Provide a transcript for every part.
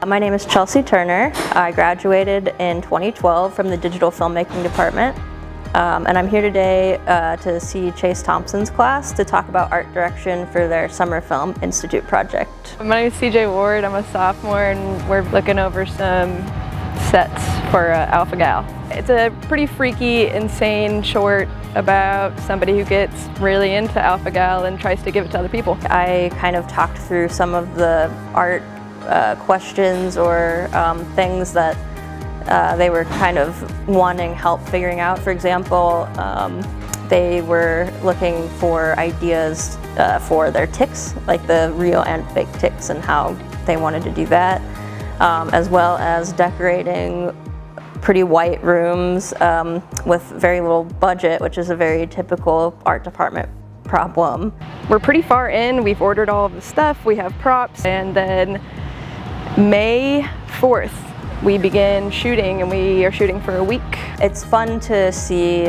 My name is Chelsea Turner. I graduated in 2012 from the Digital Filmmaking department. And I'm here today to see Chase Thompson's class to talk about art direction for their Summer Film Institute project. My name is CJ Ward. I'm a sophomore and we're looking over some sets for Alpha Gal. It's a pretty freaky, insane short about somebody who gets really into Alpha Gal and tries to give it to other people. I kind of talked through some of the art questions or things that they were kind of wanting help figuring out. For example, they were looking for ideas for their ticks, like the real and fake ticks, and how they wanted to do that, as well as decorating pretty white rooms with very little budget, which is a very typical art department problem. We're pretty far in. We've ordered all of the stuff. We have props, and then May 4th we begin shooting, and we are shooting for a week. It's fun to see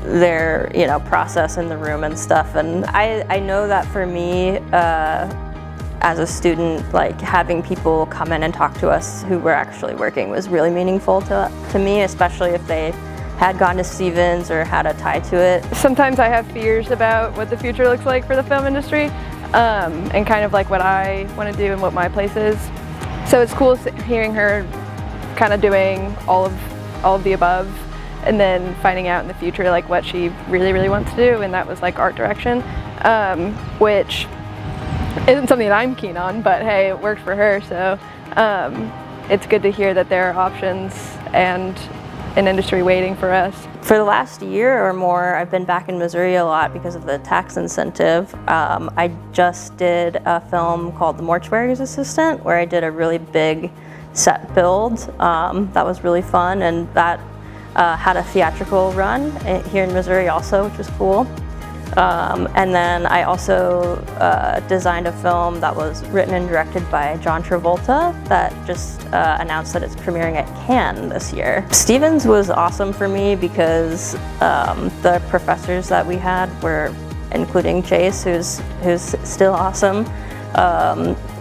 their process in the room and stuff, and I know that for me as a student, like having people come in and talk to us who were actually working was really meaningful to me, especially if they had gone to Stevens or had a tie to it. Sometimes I have fears about what the future looks like for the film industry and kind of like what I want to do and what my place is. So it's cool hearing her kind of doing all of the above, and then finding out in the future like what she really wants to do, and that was like art direction, which isn't something that I'm keen on, but hey, it worked for her, so it's good to hear that there are options and an industry waiting for us. For the last year or more, I've been back in Missouri a lot because of the tax incentive. I just did a film called The Mortuary's Assistant, where I did a really big set build. That was really fun, and that had a theatrical run here in Missouri also, which was cool. And then I also designed a film that was written and directed by John Travolta that just announced that it's premiering at Cannes this year. Stevens was awesome for me because the professors that we had were, including Chase, who's still awesome,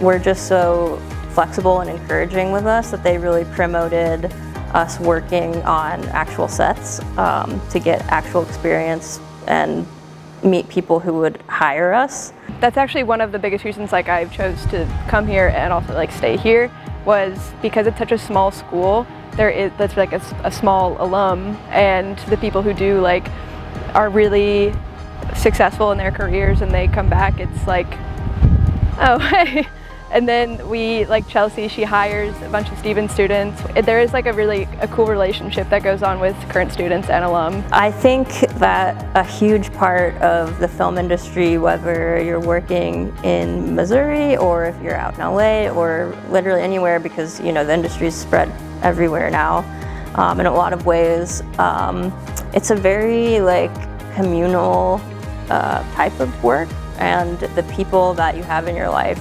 were just so flexible and encouraging with us that they really promoted us working on actual sets to get actual experience and meet people who would hire us. That's actually one of the biggest reasons like I chose to come here and also like stay here, was because it's such a small school. That's like a small alum, and the people who do like are really successful in their careers and they come back, it's like, oh hey. And then we, like Chelsea, she hires a bunch of Stevens students. There is like a cool relationship that goes on with current students and alum. I think that a huge part of the film industry, whether you're working in Missouri or if you're out in LA or literally anywhere, because the industry's spread everywhere now in a lot of ways, it's a very like communal type of work, and the people that you have in your life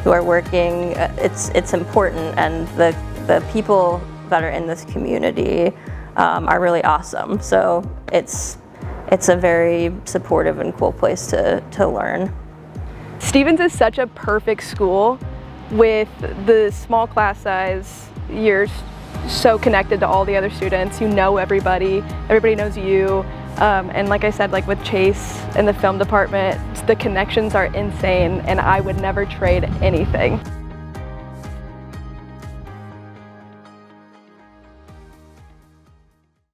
who are working, it's important, and the people that are in this community are really awesome. So it's a very supportive and cool place to learn. Stevens is such a perfect school. With the small class size, you're so connected to all the other students. You know everybody knows you. And like I said, like with Chase in the film department, the connections are insane, and I would never trade anything.